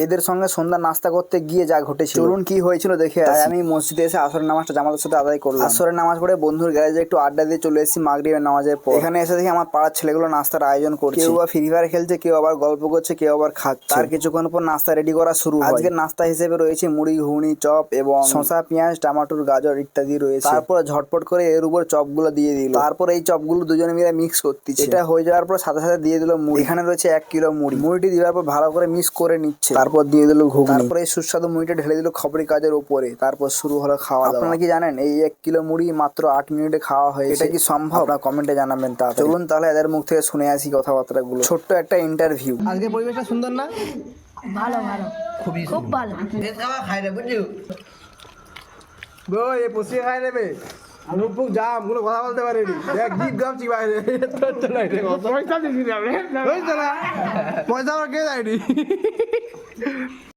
এদের সঙ্গে সন্ধ্যা নাস্তা করতে গিয়ে যা ঘটেছিল, চলুন কি হয়েছিল দেখে আসি। আমি মসজিদে এসে আসরের নামাজটা জামাতের সাথে আদায় করলাম। আসরের নামাজ পড়ে বন্ধুর গ্যারেজে একটু আড্ডা দিয়ে চলে এসেছি মাগরিবের নামাজের পর। এখানে এসে দেখি আমার পাড়ার ছেলেগুলো নাস্তার আয়োজন করছে। কেউ আবার ফ্রি ফায়ার খেলছে, কেউ আবার গল্প করছে, কেউ আবার খাচ্ছে। তার কিছুক্ষণ পর নাস্তা রেডি করা শুরু হয়। আজকের নাস্তা হিসেবে রয়েছে মুড়ি, ঘুগনি, চপ এবং শসা, পেঁয়াজ, টমেটোর, গাজর ইত্যাদি রয়েছে। তারপর ঝটপট করে এর উপর চপগুলো দিয়ে দিল। তারপর এই চপগুলো দুজনে মিলে মিক্স করতেছে। এটা হয়ে যাওয়ার পর সাথে সাথে দিয়ে দিল মুড়ি। এখানে রয়েছে 1 কিলো মুড়ি। মুড়িটি দেওয়ার পর ভালো করে মিক্স করে নিচ্ছে। তারপর দিয়ে দিল ঘুগনি। তারপর এই সুস্বাদু মুড়িটা ঢেলে দিল খবরি কাজের উপরে। তারপর শুরু হলো খাওয়া দাওয়া। আপনারা কি জানেন এই 1 কিলো মুড়ি মাত্র 8 মিনিটে খাওয়া হয়েছে? এটা কি সম্ভব? আপনারা কমেন্টে জানাবেন। চলুন তাহলে এদের মুখ থেকে শুনে আসি কথাবার্তাগুলো। ছোট্ট একটা ইন্টারভিউ। আজকে পরিবেশটা সুন্দর না? ভালো ভালো খুব ভালো। খাই রে বুঝলি বই এ পসিয়ে খাই নেবে মুখ জাম কোনো কথা বলতে পারেনি দেখ জিপ গাম চিবাই রে পয়সা দিবি না পয়সা কে দেয়নি